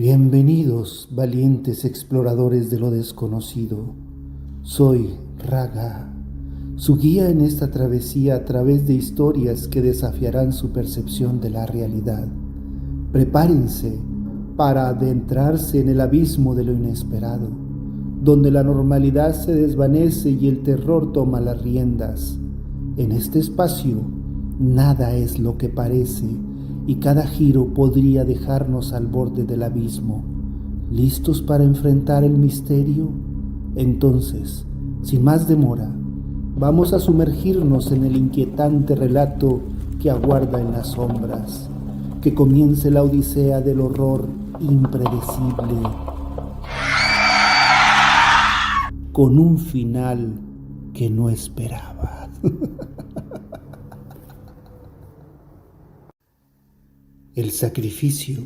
Bienvenidos, valientes exploradores de lo desconocido. Soy Raga, su guía en esta travesía a través de historias que desafiarán su percepción de la realidad. Prepárense para adentrarse en el abismo de lo inesperado, donde la normalidad se desvanece y el terror toma las riendas. En este espacio, nada es lo que parece y cada giro podría dejarnos al borde del abismo. ¿Listos para enfrentar el misterio? Entonces, sin más demora, vamos a sumergirnos en el inquietante relato que aguarda en las sombras. Que comience la odisea del horror impredecible, con un final que no esperaba. El sacrificio,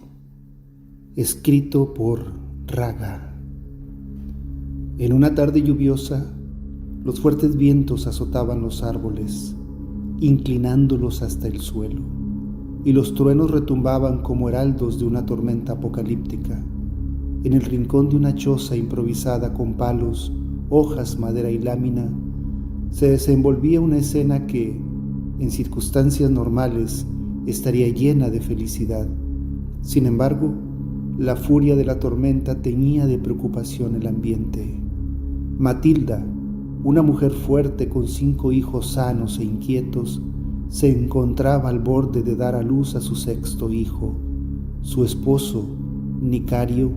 escrito por Raga. En una tarde lluviosa, los fuertes vientos azotaban los árboles, inclinándolos hasta el suelo, y los truenos retumbaban como heraldos de una tormenta apocalíptica. En el rincón de una choza improvisada con palos, hojas, madera y lámina, se desenvolvía una escena que, en circunstancias normales, estaría llena de felicidad. Sin embargo, la furia de la tormenta teñía de preocupación el ambiente. Matilda, una mujer fuerte con 5 hijos sanos e inquietos, se encontraba al borde de dar a luz a su 6º hijo. Su esposo, Nicario,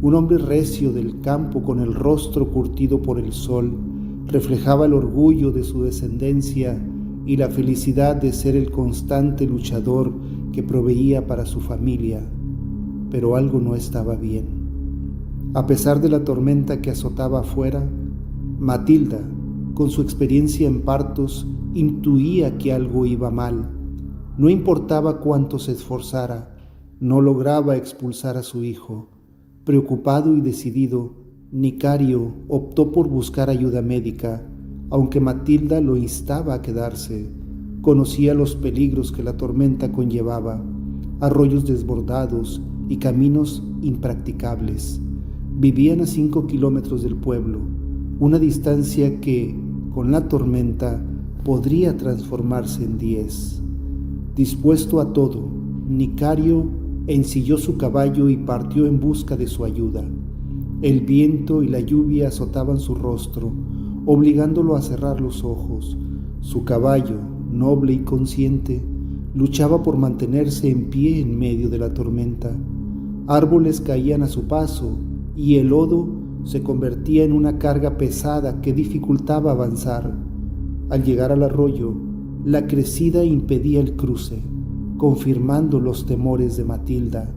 un hombre recio del campo con el rostro curtido por el sol, reflejaba el orgullo de su descendencia y la felicidad de ser el constante luchador que proveía para su familia. Pero algo no estaba bien. A pesar de la tormenta que azotaba afuera, Matilda, con su experiencia en partos, intuía que algo iba mal. No importaba cuánto se esforzara, no lograba expulsar a su hijo. Preocupado y decidido, Nicario optó por buscar ayuda médica, aunque Matilda lo instaba a quedarse. Conocía los peligros que la tormenta conllevaba, arroyos desbordados y caminos impracticables. Vivían a 5 kilómetros del pueblo, una distancia que, con la tormenta, podría transformarse en 10. Dispuesto a todo, Nicario ensilló su caballo y partió en busca de su ayuda. El viento y la lluvia azotaban su rostro, obligándolo a cerrar los ojos. Su caballo, noble y consciente, luchaba por mantenerse en pie en medio de la tormenta. Árboles caían a su paso y el lodo se convertía en una carga pesada que dificultaba avanzar. Al llegar al arroyo, la crecida impedía el cruce, confirmando los temores de Matilda.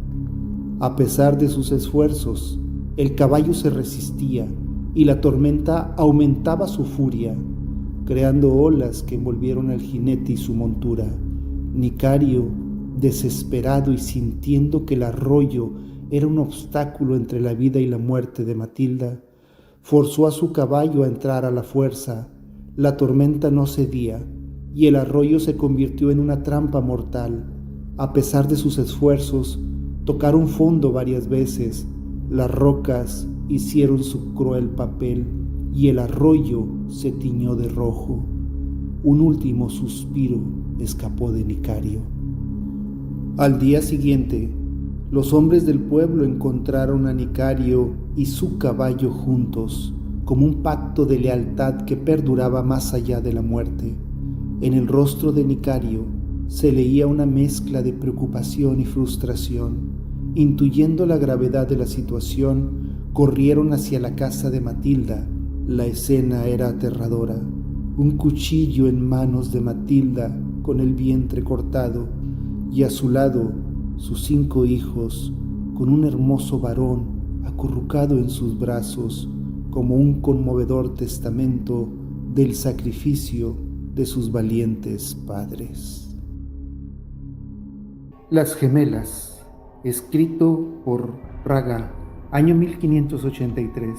A pesar de sus esfuerzos, el caballo se resistía y la tormenta aumentaba su furia, creando olas que envolvieron al jinete y su montura. Nicario, desesperado y sintiendo que el arroyo era un obstáculo entre la vida y la muerte de Matilda, forzó a su caballo a entrar a la fuerza. La tormenta no cedía y el arroyo se convirtió en una trampa mortal. A pesar de sus esfuerzos, tocaron fondo varias veces. Las rocas hicieron su cruel papel y el arroyo se tiñó de rojo. Un último suspiro escapó de Nicario. Al día siguiente, los hombres del pueblo encontraron a Nicario y su caballo juntos, como un pacto de lealtad que perduraba más allá de la muerte. En el rostro de Nicario se leía una mezcla de preocupación y frustración. Intuyendo la gravedad de la situación, corrieron hacia la casa de Matilda. La escena era aterradora. Un cuchillo en manos de Matilda con el vientre cortado y a su lado sus 5 hijos con un hermoso varón acurrucado en sus brazos como un conmovedor testamento del sacrificio de sus valientes padres. Las gemelas. Escrito por Raga, año 1583,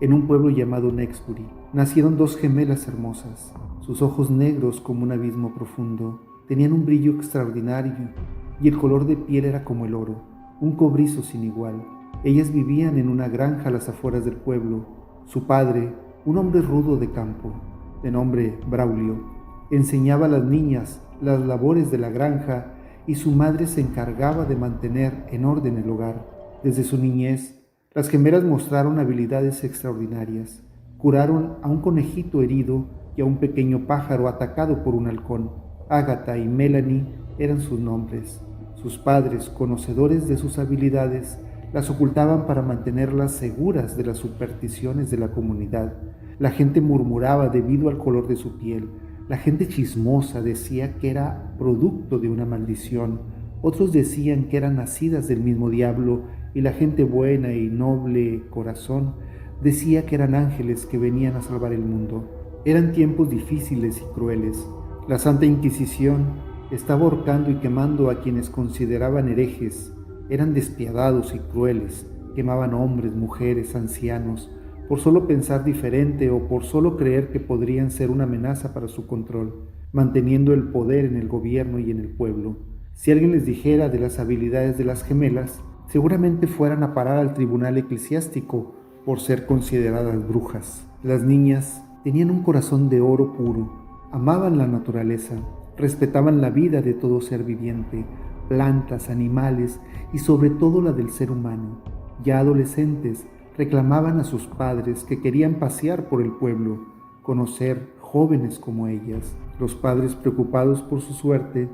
en un pueblo llamado Nexbury, nacieron 2 gemelas hermosas. Sus ojos negros como un abismo profundo, tenían un brillo extraordinario y el color de piel era como el oro, un cobrizo sin igual. Ellas vivían en una granja a las afueras del pueblo. Su padre, un hombre rudo de campo, de nombre Braulio, enseñaba a las niñas las labores de la granja y su madre se encargaba de mantener en orden el hogar. Desde su niñez, las gemelas mostraron habilidades extraordinarias. Curaron a un conejito herido y a un pequeño pájaro atacado por un halcón. Agatha y Melanie eran sus nombres. Sus padres, conocedores de sus habilidades, las ocultaban para mantenerlas seguras de las supersticiones de la comunidad. La gente murmuraba debido al color de su piel. La gente chismosa decía que era producto de una maldición. Otros decían que eran nacidas del mismo diablo, y la gente buena y noble corazón decía que eran ángeles que venían a salvar el mundo. Eran tiempos difíciles y crueles. La Santa Inquisición estaba ahorcando y quemando a quienes consideraban herejes. Eran despiadados y crueles. Quemaban hombres, mujeres, ancianos, por solo pensar diferente o por solo creer que podrían ser una amenaza para su control, manteniendo el poder en el gobierno y en el pueblo. Si alguien les dijera de las habilidades de las gemelas, seguramente fueran a parar al tribunal eclesiástico por ser consideradas brujas. Las niñas tenían un corazón de oro puro, amaban la naturaleza, respetaban la vida de todo ser viviente, plantas, animales y sobre todo la del ser humano. Ya adolescentes, reclamaban a sus padres que querían pasear por el pueblo, conocer jóvenes como ellas. Los padres, preocupados por su suerte,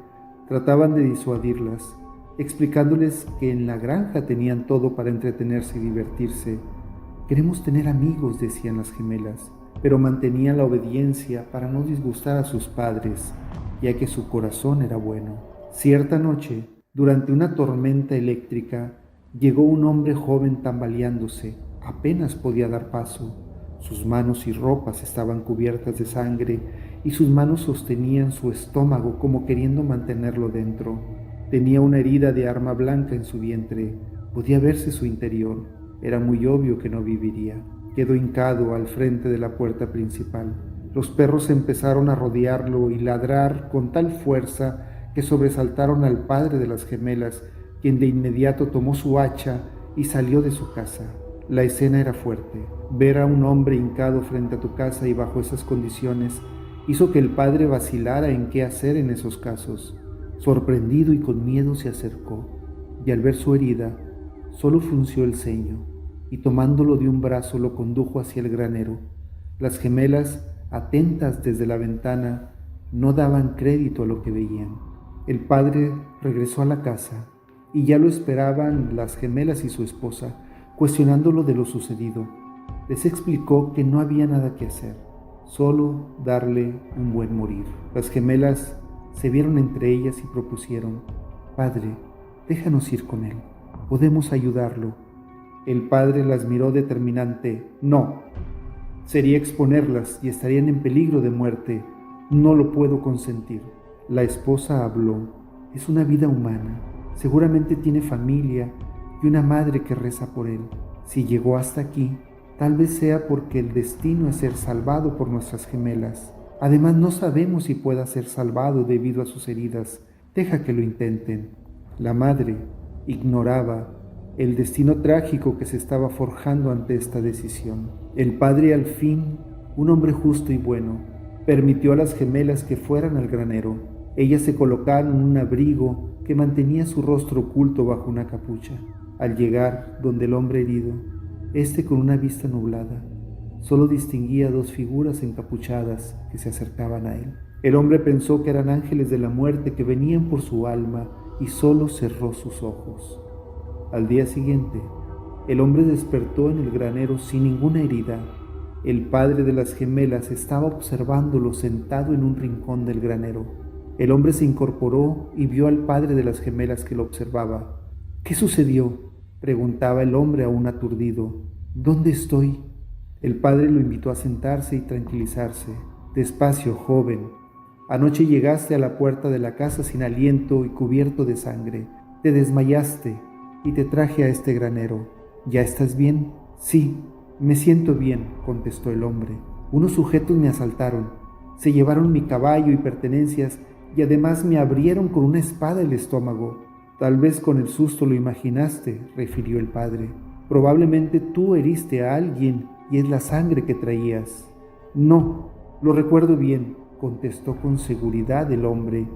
trataban de disuadirlas, explicándoles que en la granja tenían todo para entretenerse y divertirse. Queremos tener amigos, decían las gemelas, pero mantenían la obediencia para no disgustar a sus padres, ya que su corazón era bueno. Cierta noche, durante una tormenta eléctrica, llegó un hombre joven tambaleándose. Apenas podía dar paso. Sus manos y ropas estaban cubiertas de sangre y sus manos sostenían su estómago como queriendo mantenerlo dentro. Tenía una herida de arma blanca en su vientre. Podía verse su interior. Era muy obvio que no viviría. Quedó hincado al frente de la puerta principal. Los perros empezaron a rodearlo y ladrar con tal fuerza que sobresaltaron al padre de las gemelas, quien de inmediato tomó su hacha y salió de su casa. La escena era fuerte. Ver a un hombre hincado frente a tu casa y bajo esas condiciones hizo que el padre vacilara en qué hacer en esos casos. Sorprendido y con miedo se acercó, y al ver su herida, solo frunció el ceño, y tomándolo de un brazo lo condujo hacia el granero. Las gemelas, atentas desde la ventana, no daban crédito a lo que veían. El padre regresó a la casa, y ya lo esperaban las gemelas y su esposa, cuestionándolo de lo sucedido. Les explicó que no había nada que hacer, solo darle un buen morir. Las gemelas se vieron entre ellas y propusieron: «Padre, déjanos ir con él, podemos ayudarlo». El padre las miró determinante. «No, sería exponerlas y estarían en peligro de muerte. No lo puedo consentir». La esposa habló: «Es una vida humana, seguramente tiene familia y una madre que reza por él. Si llegó hasta aquí, tal vez sea porque el destino es ser salvado por nuestras gemelas. Además, no sabemos si pueda ser salvado debido a sus heridas. Deja que lo intenten». La madre ignoraba el destino trágico que se estaba forjando ante esta decisión. El padre, al fin, un hombre justo y bueno, permitió a las gemelas que fueran al granero. Ellas se colocaron un abrigo que mantenía su rostro oculto bajo una capucha. Al llegar donde el hombre herido, este con una vista nublada, solo distinguía dos figuras encapuchadas que se acercaban a él. El hombre pensó que eran ángeles de la muerte que venían por su alma y solo cerró sus ojos. Al día siguiente, el hombre despertó en el granero sin ninguna herida. El padre de las gemelas estaba observándolo sentado en un rincón del granero. El hombre se incorporó y vio al padre de las gemelas que lo observaba. «¿Qué sucedió?», preguntaba el hombre aún aturdido. «¿Dónde estoy?». El padre lo invitó a sentarse y tranquilizarse. «Despacio, joven. Anoche llegaste a la puerta de la casa sin aliento y cubierto de sangre. Te desmayaste y te traje a este granero. ¿Ya estás bien?». «Sí, me siento bien», contestó el hombre. «Unos sujetos me asaltaron. Se llevaron mi caballo y pertenencias y además me abrieron con una espada el estómago». «Tal vez con el susto lo imaginaste», refirió el padre. Probablemente tú heriste a alguien y es la sangre que traías. No, lo recuerdo bien, contestó con seguridad el hombre,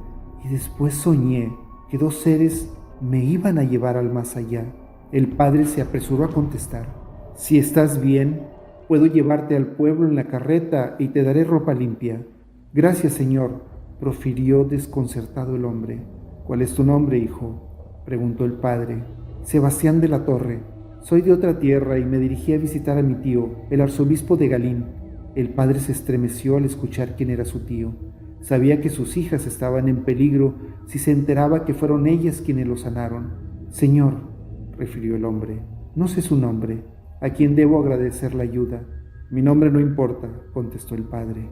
y después soñé que dos seres me iban a llevar al más allá. El padre se apresuró a contestar: si estás bien, puedo llevarte al pueblo en la carreta y te daré ropa limpia. Gracias, señor, profirió desconcertado el hombre. ¿Cuál es tu nombre, hijo?, preguntó el padre. Sebastián de la Torre. Soy de otra tierra y me dirigí a visitar a mi tío, el arzobispo de Galín. El padre se estremeció al escuchar quién era su tío. Sabía que sus hijas estaban en peligro si se enteraba que fueron ellas quienes lo sanaron. Señor, refirió el hombre, no sé su nombre. ¿A quién debo agradecer la ayuda? Mi nombre no importa, contestó el padre.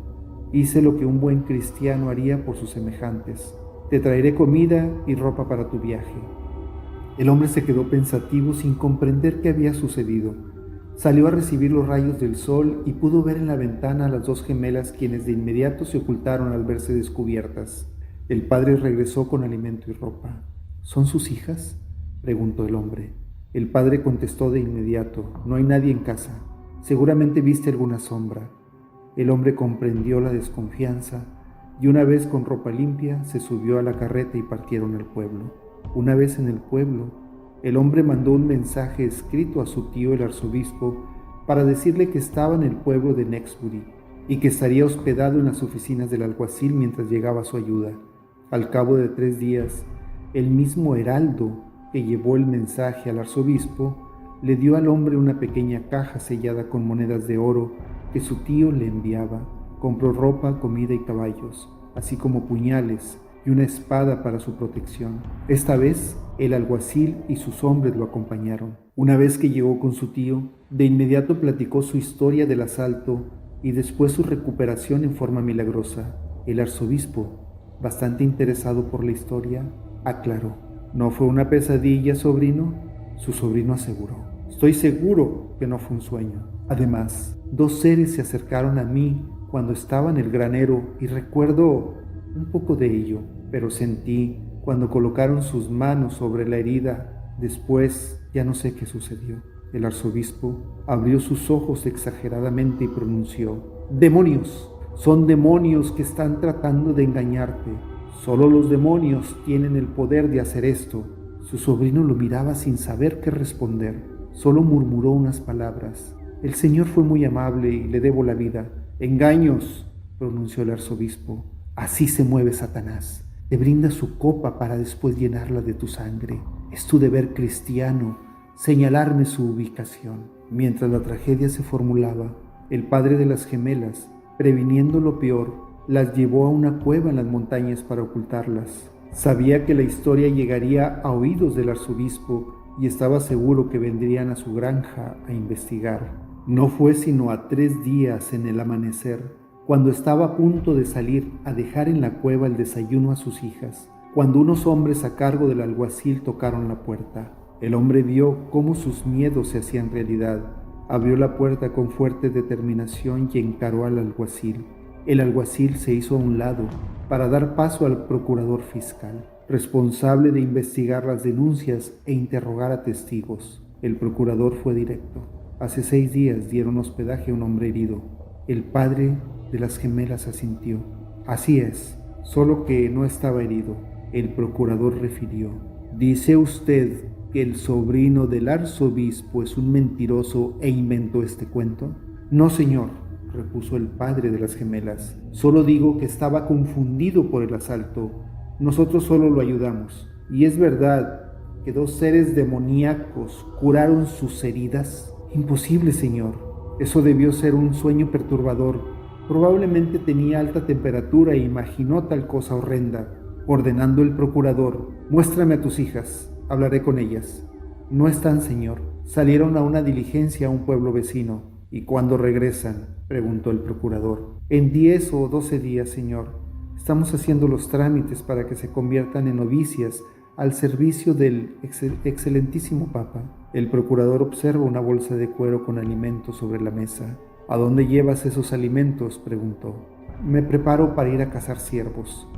Hice lo que un buen cristiano haría por sus semejantes. Te traeré comida y ropa para tu viaje. El hombre se quedó pensativo sin comprender qué había sucedido. Salió a recibir los rayos del sol y pudo ver en la ventana a las dos gemelas, quienes de inmediato se ocultaron al verse descubiertas. El padre regresó con alimento y ropa. ¿Son sus hijas?, preguntó el hombre. El padre contestó de inmediato: no hay nadie en casa. Seguramente viste alguna sombra. El hombre comprendió la desconfianza y una vez con ropa limpia se subió a la carreta y partieron al pueblo. Una vez en el pueblo, el hombre mandó un mensaje escrito a su tío el arzobispo para decirle que estaba en el pueblo de Nexbury y que estaría hospedado en las oficinas del alguacil mientras llegaba su ayuda. Al cabo de 3 días, el mismo heraldo que llevó el mensaje al arzobispo le dio al hombre una pequeña caja sellada con monedas de oro que su tío le enviaba. Compró ropa, comida y caballos, así como puñales y una espada para su protección. Esta vez, el alguacil y sus hombres lo acompañaron. Una vez que llegó con su tío, de inmediato platicó su historia del asalto y después su recuperación en forma milagrosa. El arzobispo, bastante interesado por la historia, aclaró: ¿no fue una pesadilla, sobrino? Su sobrino aseguró: estoy seguro que no fue un sueño. Además, 2 seres se acercaron a mí cuando estaba en el granero y recuerdo un poco de ello, pero sentí cuando colocaron sus manos sobre la herida. Después ya no sé qué sucedió. El arzobispo abrió sus ojos exageradamente y pronunció: ¡demonios! Son demonios que están tratando de engañarte. Solo los demonios tienen el poder de hacer esto. Su sobrino lo miraba sin saber qué responder. Solo murmuró unas palabras: el Señor fue muy amable y le debo la vida. ¡Engaños!, pronunció el arzobispo. Así se mueve Satanás. Te brinda su copa para después llenarla de tu sangre. Es tu deber cristiano señalarme su ubicación. Mientras la tragedia se formulaba, el padre de las gemelas, previniendo lo peor, las llevó a una cueva en las montañas para ocultarlas. Sabía que la historia llegaría a oídos del arzobispo y estaba seguro que vendrían a su granja a investigar. No fue sino a 3 días en el amanecer, cuando estaba a punto de salir a dejar en la cueva el desayuno a sus hijas, cuando unos hombres a cargo del alguacil tocaron la puerta. El hombre vio cómo sus miedos se hacían realidad. Abrió la puerta con fuerte determinación y encaró al alguacil. El alguacil se hizo a un lado para dar paso al procurador fiscal, responsable de investigar las denuncias e interrogar a testigos. El procurador fue directo. Hace 6 días dieron hospedaje a un hombre herido. El padre de las gemelas asintió. Así es, solo que no estaba herido. El procurador refirió: ¿dice usted que el sobrino del arzobispo es un mentiroso e inventó este cuento? No, señor, repuso el padre de las gemelas. Solo digo que estaba confundido por el asalto. Nosotros solo lo ayudamos. ¿Y es verdad que 2 seres demoníacos curaron sus heridas? Imposible, señor. Eso debió ser un sueño perturbador. Probablemente tenía alta temperatura e imaginó tal cosa horrenda. Ordenando el procurador: muéstrame a tus hijas, hablaré con ellas. No están, señor. Salieron a una diligencia a un pueblo vecino. ¿Y cuándo regresan?, preguntó el procurador. En 10 o 12 días, señor. Estamos haciendo los trámites para que se conviertan en novicias al servicio del excelentísimo Papa. El procurador observa una bolsa de cuero con alimentos sobre la mesa. ¿A dónde llevas esos alimentos?, preguntó. Me preparo para ir a cazar ciervos.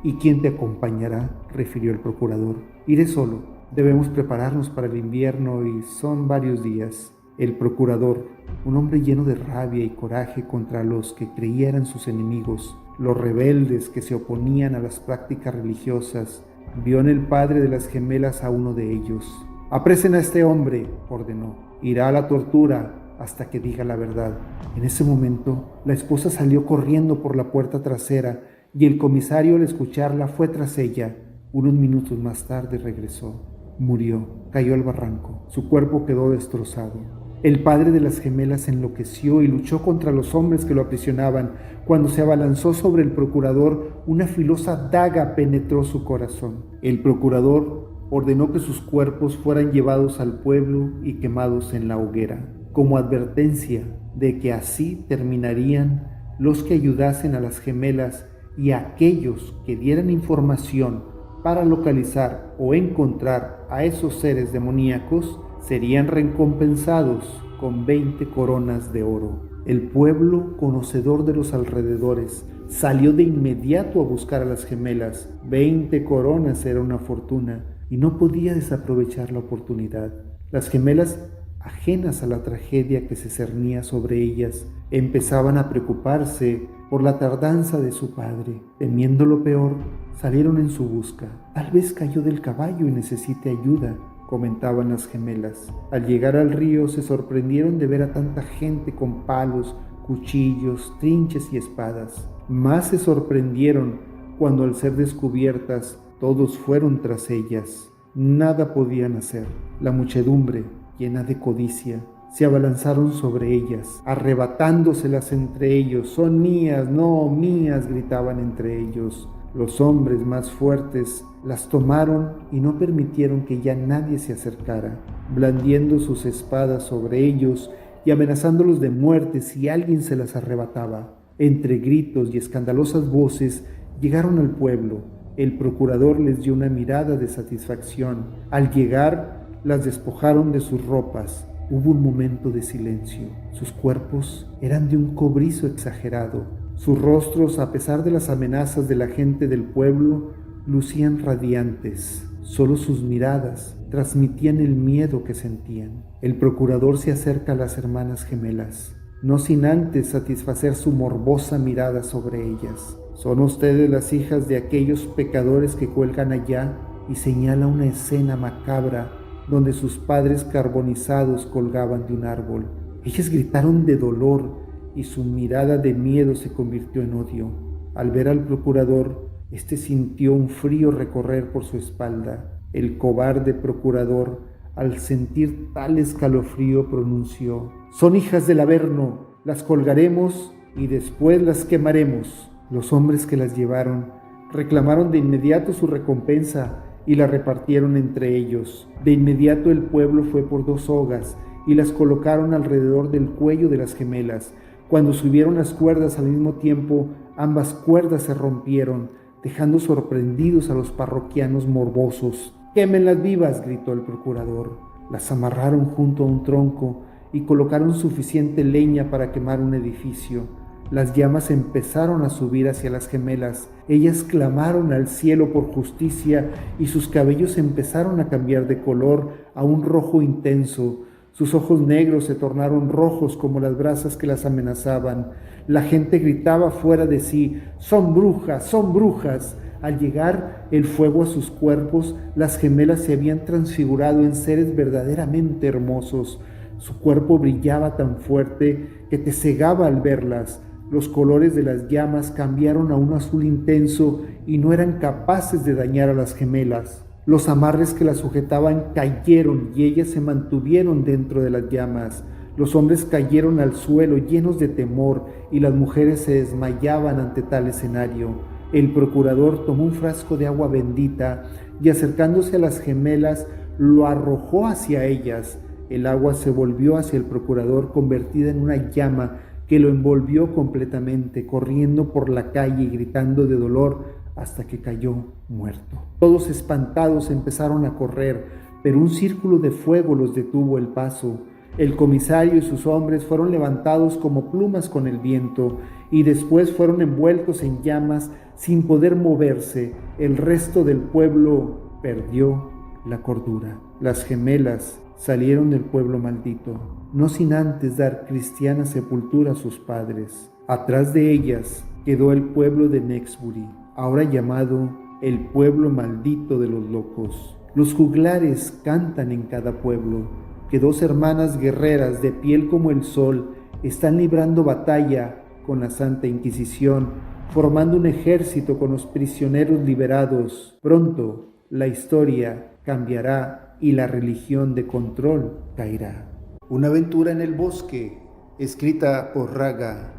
¿Y quién te acompañará?, refirió el procurador. Iré solo. Debemos prepararnos para el invierno y son varios días. El procurador, un hombre lleno de rabia y coraje contra los que creía eran sus enemigos, los rebeldes que se oponían a las prácticas religiosas, vio en el padre de las gemelas a uno de ellos. «Apresen a este hombre», ordenó. «Irá a la tortura hasta que diga la verdad». En ese momento, la esposa salió corriendo por la puerta trasera y el comisario, al escucharla, fue tras ella. Unos minutos más tarde regresó. Murió, cayó al barranco. Su cuerpo quedó destrozado. El padre de las gemelas enloqueció y luchó contra los hombres que lo aprisionaban. Cuando se abalanzó sobre el procurador, una filosa daga penetró su corazón. El procurador ordenó que sus cuerpos fueran llevados al pueblo y quemados en la hoguera, como advertencia de que así terminarían los que ayudasen a las gemelas y aquellos que dieran información para localizar o encontrar a esos seres demoníacos serían recompensados con 20 coronas de oro. El pueblo, conocedor de los alrededores, salió de inmediato a buscar a las gemelas. 20 coronas era una fortuna y no podía desaprovechar la oportunidad. Las gemelas, ajenas a la tragedia que se cernía sobre ellas, empezaban a preocuparse por la tardanza de su padre. Temiendo lo peor, salieron en su busca. Tal vez cayó del caballo y necesite ayuda, comentaban las gemelas. Al llegar al río se sorprendieron de ver a tanta gente con palos, cuchillos, trinches y espadas. Más se sorprendieron cuando, al ser descubiertas, todos fueron tras ellas. Nada podían hacer. La muchedumbre, llena de codicia, se abalanzaron sobre ellas, arrebatándoselas entre ellos. «Son mías, no mías», gritaban entre ellos. Los hombres más fuertes las tomaron y no permitieron que ya nadie se acercara, blandiendo sus espadas sobre ellos y amenazándolos de muerte si alguien se las arrebataba. Entre gritos y escandalosas voces llegaron al pueblo. El procurador les dio una mirada de satisfacción. Al llegar, las despojaron de sus ropas. Hubo un momento de silencio. Sus cuerpos eran de un cobrizo exagerado. Sus rostros, a pesar de las amenazas de la gente del pueblo, lucían radiantes. Solo sus miradas transmitían el miedo que sentían. El procurador se acerca a las hermanas gemelas, no sin antes satisfacer su morbosa mirada sobre ellas. «¿Son ustedes las hijas de aquellos pecadores que cuelgan allá?», y señala una escena macabra donde sus padres carbonizados colgaban de un árbol. Ellas gritaron de dolor y su mirada de miedo se convirtió en odio. Al ver al procurador, éste sintió un frío recorrer por su espalda. El cobarde procurador, al sentir tal escalofrío, pronunció: «Son hijas del Averno, las colgaremos y después las quemaremos». Los hombres que las llevaron reclamaron de inmediato su recompensa y la repartieron entre ellos. De inmediato el pueblo fue por 2 sogas y las colocaron alrededor del cuello de las gemelas. Cuando subieron las cuerdas al mismo tiempo, ambas cuerdas se rompieron, dejando sorprendidos a los parroquianos morbosos. «¡Quémenlas vivas!», gritó el procurador. Las amarraron junto a un tronco y colocaron suficiente leña para quemar un edificio. Las llamas empezaron a subir hacia las gemelas. Ellas clamaron al cielo por justicia y sus cabellos empezaron a cambiar de color a un rojo intenso. Sus ojos negros se tornaron rojos como las brasas que las amenazaban. La gente gritaba fuera de sí: «¡Son brujas! ¡Son brujas!». Al llegar el fuego a sus cuerpos, las gemelas se habían transfigurado en seres verdaderamente hermosos. Su cuerpo brillaba tan fuerte que te cegaba al verlas. Los colores de las llamas cambiaron a un azul intenso y no eran capaces de dañar a las gemelas. Los amarres que las sujetaban cayeron y ellas se mantuvieron dentro de las llamas. Los hombres cayeron al suelo llenos de temor y las mujeres se desmayaban ante tal escenario. El procurador tomó un frasco de agua bendita y, acercándose a las gemelas, lo arrojó hacia ellas. El agua se volvió hacia el procurador convertida en una llama que lo envolvió completamente, corriendo por la calle y gritando de dolor hasta que cayó muerto. Todos espantados empezaron a correr, pero un círculo de fuego los detuvo el paso. El comisario y sus hombres fueron levantados como plumas con el viento y después fueron envueltos en llamas sin poder moverse. El resto del pueblo perdió la cordura. Las gemelas salieron del pueblo maldito, no sin antes dar cristiana sepultura a sus padres. Atrás de ellas quedó el pueblo de Nexbury, ahora llamado el pueblo maldito de los locos. Los juglares cantan en cada pueblo que dos hermanas guerreras de piel como el sol están librando batalla con la Santa Inquisición, formando un ejército con los prisioneros liberados. Pronto la historia cambiará y la religión de control caerá. Una aventura en el bosque, escrita por Raga.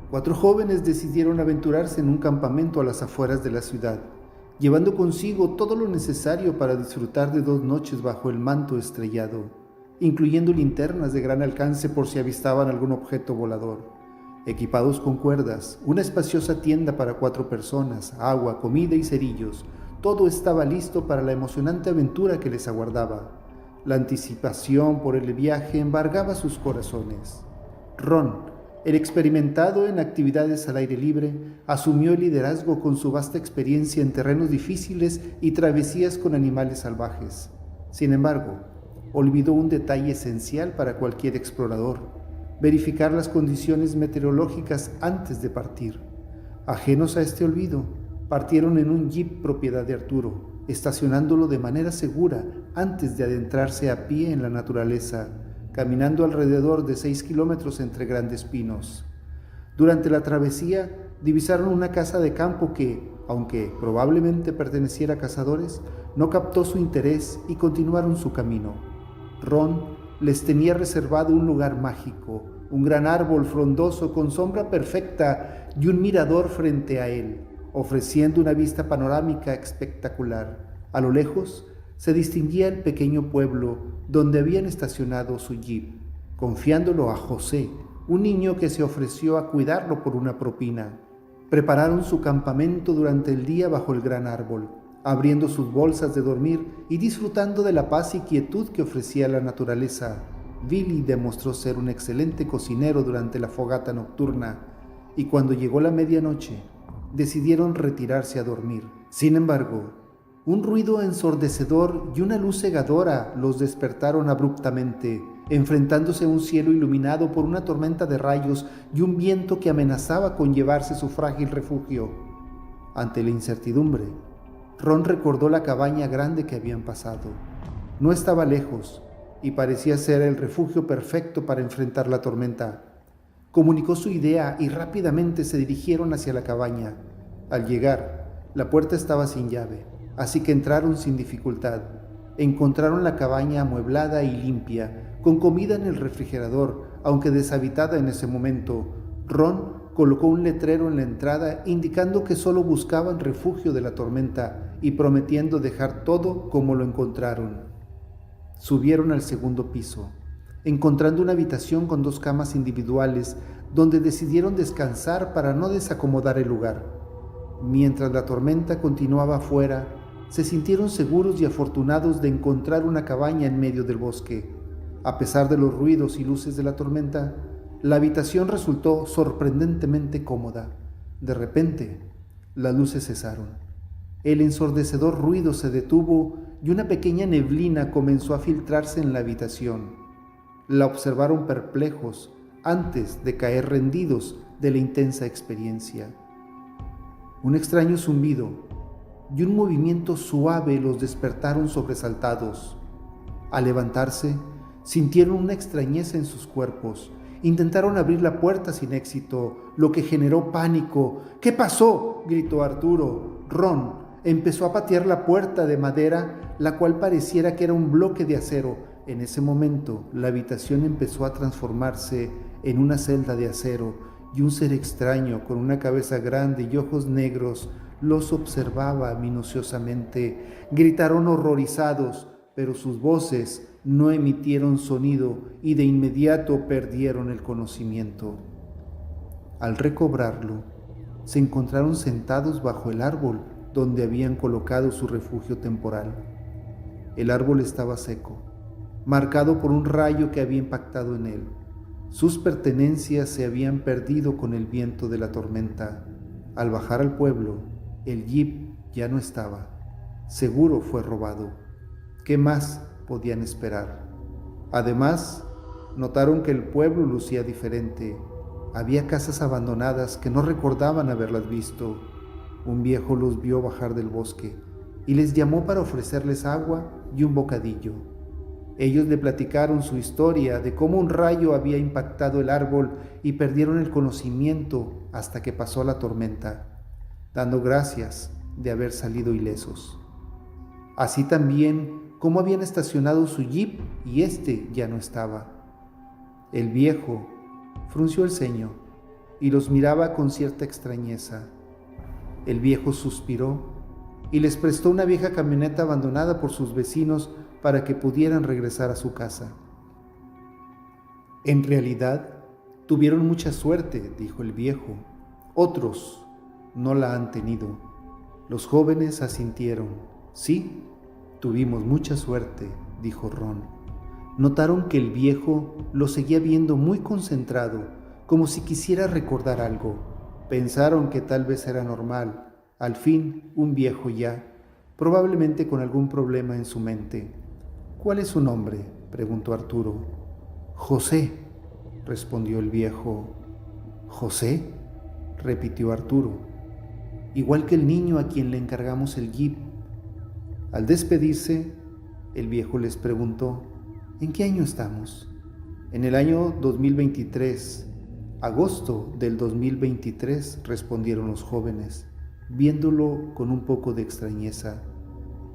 4 jóvenes decidieron aventurarse en un campamento a las afueras de la ciudad, llevando consigo todo lo necesario para disfrutar de 2 noches bajo el manto estrellado, incluyendo linternas de gran alcance por si avistaban algún objeto volador. Equipados con cuerdas, una espaciosa tienda para 4 personas, agua, comida y cerillos, todo estaba listo para la emocionante aventura que les aguardaba. La anticipación por el viaje embargaba sus corazones. Ron, el experimentado en actividades al aire libre, asumió el liderazgo con su vasta experiencia en terrenos difíciles y travesías con animales salvajes. Sin embargo, olvidó un detalle esencial para cualquier explorador: verificar las condiciones meteorológicas antes de partir. Ajenos a este olvido, partieron en un jeep propiedad de Arturo, estacionándolo de manera segura antes de adentrarse a pie en la naturaleza, caminando alrededor de 6 kilómetros entre grandes pinos. Durante la travesía, divisaron una casa de campo que, aunque probablemente perteneciera a cazadores, no captó su interés y continuaron su camino. Ron les tenía reservado un lugar mágico, un gran árbol frondoso con sombra perfecta y un mirador frente a él, ofreciendo una vista panorámica espectacular. A lo lejos se distinguía el pequeño pueblo donde habían estacionado su jeep, confiándolo a José, un niño que se ofreció a cuidarlo por una propina. Prepararon su campamento durante el día bajo el gran árbol, abriendo sus bolsas de dormir y disfrutando de la paz y quietud que ofrecía la naturaleza. Billy demostró ser un excelente cocinero durante la fogata nocturna, y cuando llegó la medianoche, decidieron retirarse a dormir. Sin embargo, un ruido ensordecedor y una luz cegadora los despertaron abruptamente, enfrentándose a un cielo iluminado por una tormenta de rayos y un viento que amenazaba con llevarse su frágil refugio. Ante la incertidumbre, Ron recordó la cabaña grande que habían pasado. No estaba lejos y parecía ser el refugio perfecto para enfrentar la tormenta. Comunicó su idea y rápidamente se dirigieron hacia la cabaña. Al llegar, la puerta estaba sin llave, así que entraron sin dificultad. Encontraron la cabaña amueblada y limpia, con comida en el refrigerador, aunque deshabitada en ese momento. Ron colocó un letrero en la entrada indicando que solo buscaban refugio de la tormenta y prometiendo dejar todo como lo encontraron. Subieron al segundo piso, encontrando una habitación con 2 camas individuales donde decidieron descansar para no desacomodar el lugar. Mientras la tormenta continuaba afuera, se sintieron seguros y afortunados de encontrar una cabaña en medio del bosque. A pesar de los ruidos y luces de la tormenta, la habitación resultó sorprendentemente cómoda. De repente, las luces cesaron. El ensordecedor ruido se detuvo y una pequeña neblina comenzó a filtrarse en la habitación. La observaron perplejos antes de caer rendidos de la intensa experiencia. Un extraño zumbido y un movimiento suave los despertaron sobresaltados. Al levantarse, sintieron una extrañeza en sus cuerpos. Intentaron abrir la puerta sin éxito, lo que generó pánico. ¿Qué pasó?, gritó Arturo. Ron empezó a patear la puerta de madera, la cual pareciera que era un bloque de acero. En ese momento, la habitación empezó a transformarse en una celda de acero y un ser extraño con una cabeza grande y ojos negros los observaba minuciosamente. Gritaron horrorizados, pero sus voces no emitieron sonido y de inmediato perdieron el conocimiento. Al recobrarlo, se encontraron sentados bajo el árbol donde habían colocado su refugio temporal. El árbol estaba seco, marcado por un rayo que había impactado en él. Sus pertenencias se habían perdido con el viento de la tormenta. Al bajar al pueblo, el jeep ya no estaba. Seguro fue robado. ¿Qué más podían esperar? Además, notaron que el pueblo lucía diferente. Había casas abandonadas que no recordaban haberlas visto. Un viejo los vio bajar del bosque y les llamó para ofrecerles agua y un bocadillo. Ellos le platicaron su historia de cómo un rayo había impactado el árbol y perdieron el conocimiento hasta que pasó la tormenta, dando gracias de haber salido ilesos. Así también cómo habían estacionado su jeep y este ya no estaba. El viejo frunció el ceño y los miraba con cierta extrañeza. El viejo suspiró y les prestó una vieja camioneta abandonada por sus vecinos para que pudieran regresar a su casa. En realidad, tuvieron mucha suerte, dijo el viejo. Otros no la han tenido. Los jóvenes asintieron. Sí, tuvimos mucha suerte, dijo Ron. Notaron que el viejo lo seguía viendo muy concentrado, como si quisiera recordar algo. Pensaron que tal vez era normal. Al fin, un viejo ya, probablemente con algún problema en su mente. ¿Cuál es su nombre?, preguntó Arturo. José, respondió el viejo. ¿José?, repitió Arturo. Igual que el niño a quien le encargamos el jeep. Al despedirse, el viejo les preguntó, ¿en qué año estamos? En el año 2023, agosto del 2023, respondieron los jóvenes, viéndolo con un poco de extrañeza.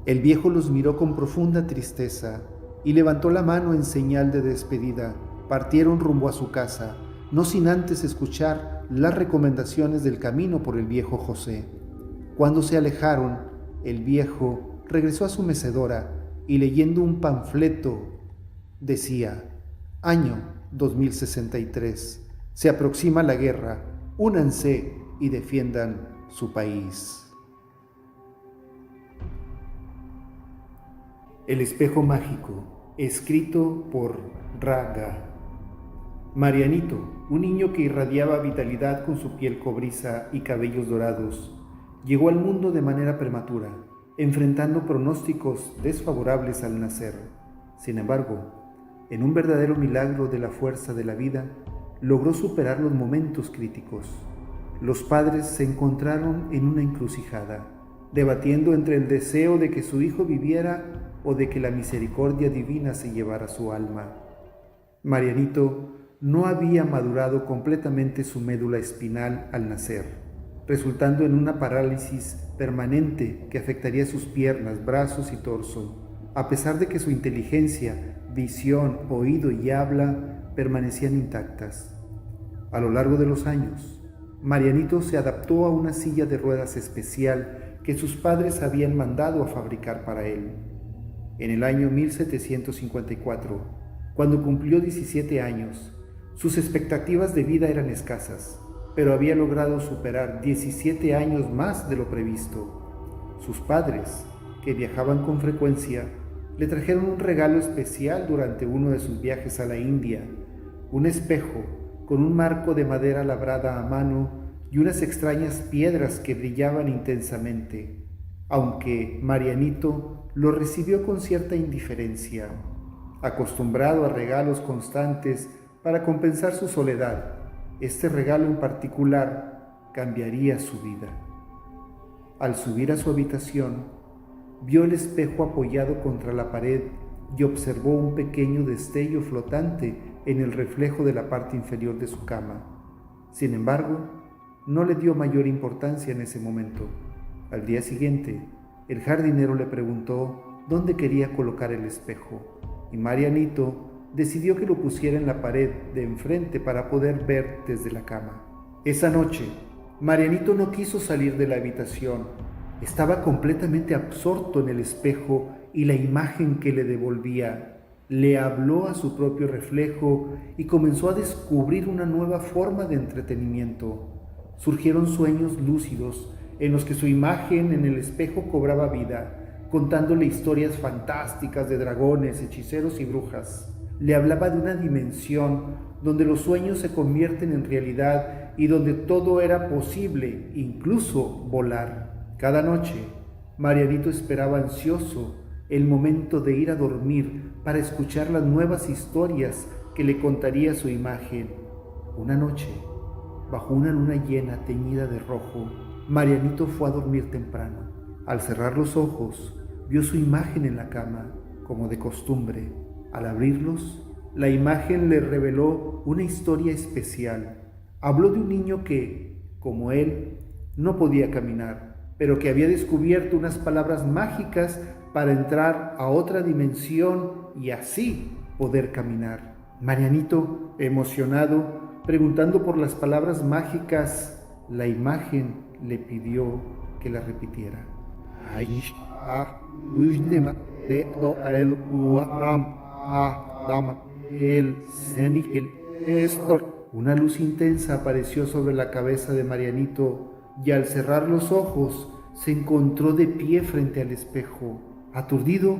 El viejo los miró con profunda tristeza y levantó la mano en señal de despedida. Partieron rumbo a su casa, no sin antes escuchar las recomendaciones del camino por el viejo José. Cuando se alejaron, el viejo regresó a su mecedora y leyendo un panfleto decía: Año 2063. Se aproxima la guerra. Únanse y defiendan su país. El espejo mágico, escrito por Raga. Marianito, un niño que irradiaba vitalidad con su piel cobriza y cabellos dorados, llegó al mundo de manera prematura, enfrentando pronósticos desfavorables al nacer. Sin embargo, en un verdadero milagro de la fuerza de la vida, logró superar los momentos críticos. Los padres se encontraron en una encrucijada, debatiendo entre el deseo de que su hijo viviera o de que la misericordia divina se llevara su alma. Marianito no había madurado completamente su médula espinal al nacer, resultando en una parálisis permanente que afectaría sus piernas, brazos y torso, a pesar de que su inteligencia, visión, oído y habla permanecían intactas. A lo largo de los años, Marianito se adaptó a una silla de ruedas especial que sus padres habían mandado a fabricar para él. En el año 1754, cuando cumplió 17 años, sus expectativas de vida eran escasas, pero había logrado superar 17 años más de lo previsto. Sus padres, que viajaban con frecuencia, le trajeron un regalo especial durante uno de sus viajes a la India, un espejo con un marco de madera labrada a mano y unas extrañas piedras que brillaban intensamente, aunque Marianito lo recibió con cierta indiferencia. Acostumbrado a regalos constantes para compensar su soledad, este regalo en particular cambiaría su vida. Al subir a su habitación, vio el espejo apoyado contra la pared y observó un pequeño destello flotante en el reflejo de la parte inferior de su cama. Sin embargo, no le dio mayor importancia en ese momento. Al día siguiente, el jardinero le preguntó dónde quería colocar el espejo, y Marianito decidió que lo pusiera en la pared de enfrente para poder ver desde la cama. Esa noche, Marianito no quiso salir de la habitación. Estaba completamente absorto en el espejo y la imagen que le devolvía. Le habló a su propio reflejo y comenzó a descubrir una nueva forma de entretenimiento. Surgieron sueños lúcidos en los que su imagen en el espejo cobraba vida, contándole historias fantásticas de dragones, hechiceros y brujas. Le hablaba de una dimensión donde los sueños se convierten en realidad y donde todo era posible, incluso volar. Cada noche, Marianito esperaba ansioso el momento de ir a dormir para escuchar las nuevas historias que le contaría su imagen. Una noche, bajo una luna llena teñida de rojo, Marianito fue a dormir temprano. Al cerrar los ojos, vio su imagen en la cama, como de costumbre. Al abrirlos, la imagen le reveló una historia especial. Habló de un niño que, como él, no podía caminar, pero que había descubierto unas palabras mágicas para entrar a otra dimensión y así poder caminar. Marianito, emocionado, preguntando por las palabras mágicas, la imagen le pidió que la repitiera. Una luz intensa apareció sobre la cabeza de Marianito y al cerrar los ojos se encontró de pie frente al espejo. Aturdido,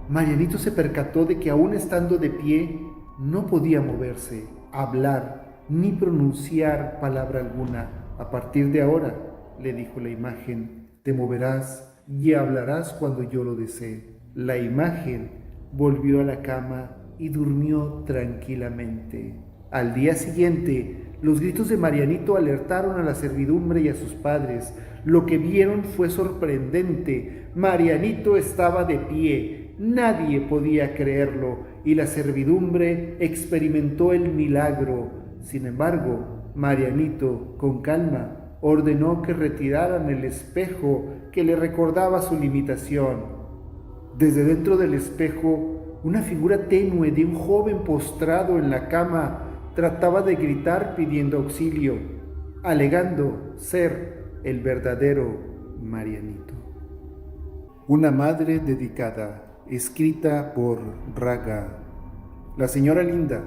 Marianito se percató de que aún estando de pie no podía moverse, hablar ni pronunciar palabra alguna. A partir de ahora, le dijo la imagen, te moverás y hablarás cuando yo lo desee. La imagen volvió a la cama y durmió tranquilamente. Al día siguiente, los gritos de Marianito alertaron a la servidumbre y a sus padres. Lo que vieron fue sorprendente. Marianito estaba de pie. Nadie podía creerlo y la servidumbre experimentó el milagro. Sin embargo, Marianito, con calma, ordenó que retiraran el espejo que le recordaba su limitación. Desde dentro del espejo, una figura tenue de un joven postrado en la cama trataba de gritar pidiendo auxilio, alegando ser el verdadero Marianito. Una madre dedicada, escrita por Raga. La señora Linda,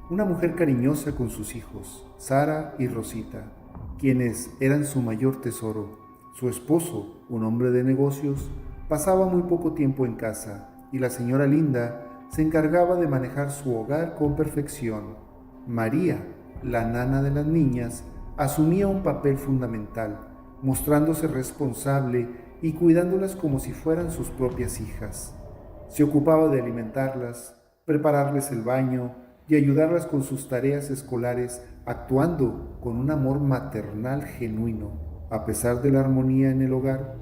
una mujer cariñosa con sus hijos, Sara y Rosita, quienes eran su mayor tesoro. Su esposo, un hombre de negocios, pasaba muy poco tiempo en casa y la señora Linda se encargaba de manejar su hogar con perfección. María, la nana de las niñas, asumía un papel fundamental, mostrándose responsable y cuidándolas como si fueran sus propias hijas. Se ocupaba de alimentarlas, prepararles el baño y ayudarlas con sus tareas escolares, actuando con un amor maternal genuino. A pesar de la armonía en el hogar,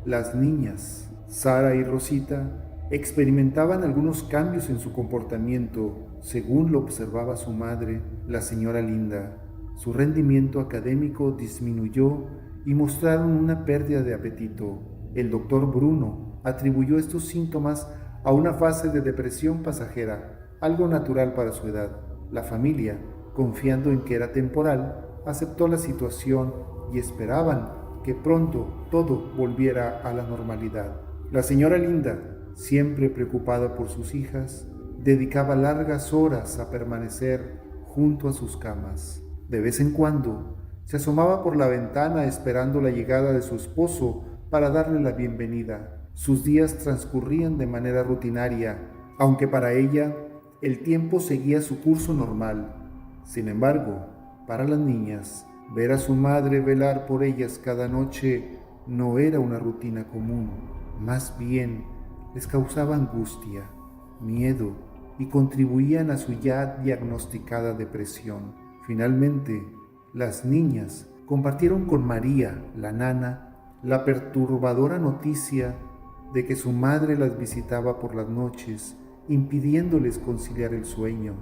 las niñas, Sara y Rosita, experimentaban algunos cambios en su comportamiento, según lo observaba su madre, la señora Linda. Su rendimiento académico disminuyó y mostraron una pérdida de apetito. El doctor Bruno atribuyó estos síntomas a una fase de depresión pasajera, algo natural para su edad. La familia, confiando en que era temporal, aceptó la situación y esperaban que pronto todo volviera a la normalidad. La señora Linda, siempre preocupada por sus hijas, dedicaba largas horas a permanecer junto a sus camas. De vez en cuando, se asomaba por la ventana esperando la llegada de su esposo para darle la bienvenida. Sus días transcurrían de manera rutinaria, aunque para ella el tiempo seguía su curso normal. Sin embargo, para las niñas, ver a su madre velar por ellas cada noche no era una rutina común, más bien les causaba angustia, miedo y contribuían a su ya diagnosticada depresión. Finalmente, las niñas compartieron con María, la nana, la perturbadora noticia de que su madre las visitaba por las noches, impidiéndoles conciliar el sueño.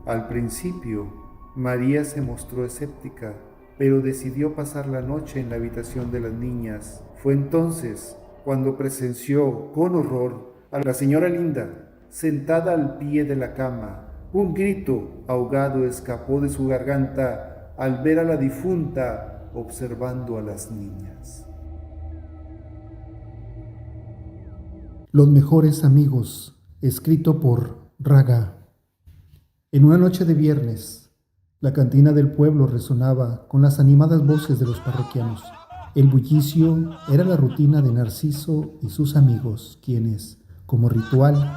Al principio, María se mostró escéptica, pero decidió pasar la noche en la habitación de las niñas. Fue entonces cuando presenció con horror a la señora Linda sentada al pie de la cama. Un grito ahogado escapó de su garganta al ver a la difunta observando a las niñas. Los mejores amigos, escrito por Raga. En una noche de viernes, la cantina del pueblo resonaba con las animadas voces de los parroquianos. El bullicio era la rutina de Narciso y sus amigos, quienes, como ritual,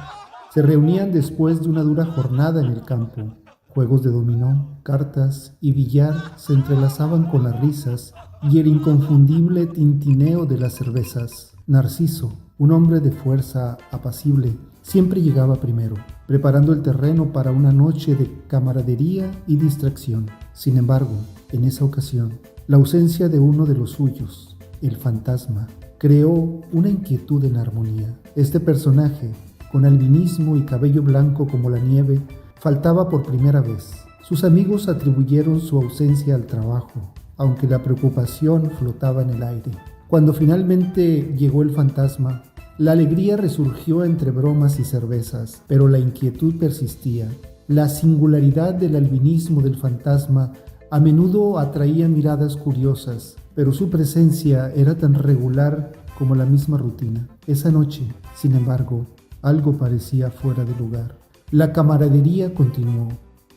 se reunían después de una dura jornada en el campo. Juegos de dominó, cartas y billar se entrelazaban con las risas y el inconfundible tintineo de las cervezas. Narciso, Un hombre de fuerza apacible siempre llegaba primero, preparando el terreno para una noche de camaradería y distracción. Sin embargo, en esa ocasión, la ausencia de uno de los suyos, el fantasma, creó una inquietud en la armonía. Este personaje, con albinismo y cabello blanco como la nieve, faltaba por primera vez. Sus amigos atribuyeron su ausencia al trabajo, aunque la preocupación flotaba en el aire. Cuando finalmente llegó el fantasma, la alegría resurgió entre bromas y cervezas, pero la inquietud persistía. La singularidad del albinismo del fantasma a menudo atraía miradas curiosas, pero su presencia era tan regular como la misma rutina. Esa noche, sin embargo, algo parecía fuera de lugar. La camaradería continuó.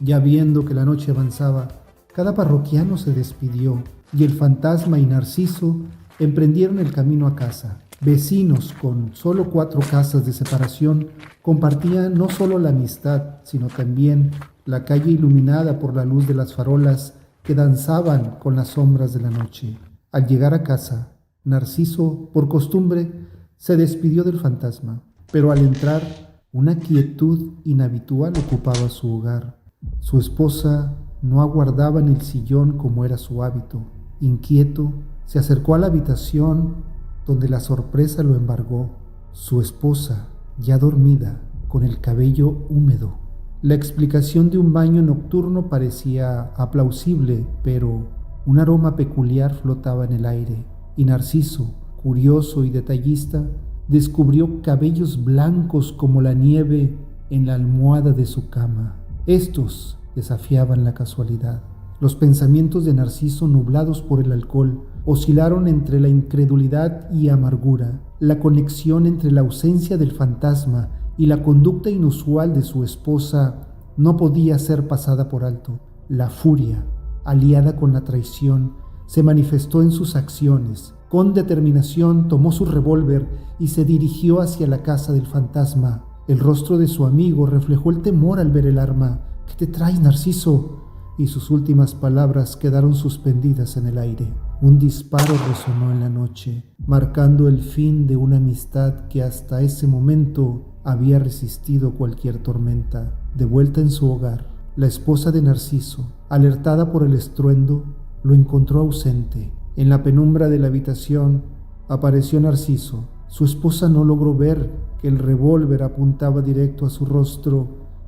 Ya viendo que la noche avanzaba, cada parroquiano se despidió y el fantasma y Narciso emprendieron el camino a casa. Vecinos con solo 4 casas de separación, compartían no solo la amistad, sino también la calle iluminada por la luz de las farolas que danzaban con las sombras de la noche. Al llegar a casa, Narciso, por costumbre, se despidió del fantasma, pero al entrar, una quietud inhabitual ocupaba su hogar. Su esposa no aguardaba en el sillón como era su hábito. Inquieto, se acercó a la habitación donde la sorpresa lo embargó. Su esposa, ya dormida, con el cabello húmedo. La explicación de un baño nocturno parecía aplausible, pero un aroma peculiar flotaba en el aire, y Narciso, curioso y detallista, descubrió cabellos blancos como la nieve en la almohada de su cama. Estos desafiaban la casualidad. Los pensamientos de Narciso, nublados por el alcohol, oscilaron entre la incredulidad y amargura. La conexión entre la ausencia del fantasma y la conducta inusual de su esposa no podía ser pasada por alto. La furia, aliada con la traición, se manifestó en sus acciones. Con determinación tomó su revólver y se dirigió hacia la casa del fantasma. El rostro de su amigo reflejó el temor al ver el arma. «¿Qué te traes, Narciso?», y sus últimas palabras quedaron suspendidas en el aire. Un disparo resonó en la noche, marcando el fin de una amistad que hasta ese momento había resistido cualquier tormenta. De vuelta en su hogar, la esposa de Narciso, alertada por el estruendo, lo encontró ausente. En la penumbra de la habitación apareció Narciso. Su esposa no logró ver que el revólver apuntaba directo a su rostro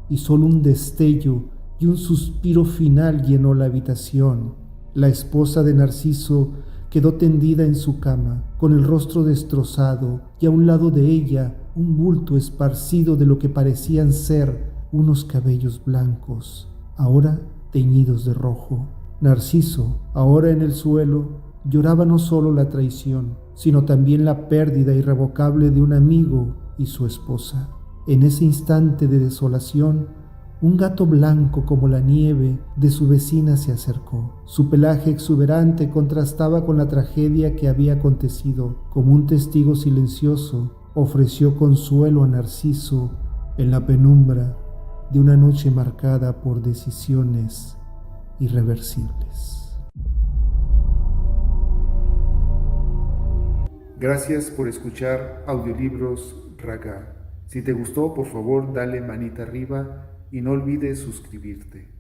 y solo un destello y un suspiro final llenó la habitación. La esposa de Narciso quedó tendida en su cama, con el rostro destrozado, y a un lado de ella un bulto esparcido de lo que parecían ser unos cabellos blancos, ahora teñidos de rojo. Narciso, ahora en el suelo, lloraba no solo la traición, sino también la pérdida irrevocable de un amigo y su esposa. En ese instante de desolación, un gato blanco como la nieve de su vecina se acercó. Su pelaje exuberante contrastaba con la tragedia que había acontecido. Como un testigo silencioso, ofreció consuelo a Narciso en la penumbra de una noche marcada por decisiones irreversibles. Gracias por escuchar Audiolibros Raga. Si te gustó, por favor, dale manita arriba y no olvides suscribirte.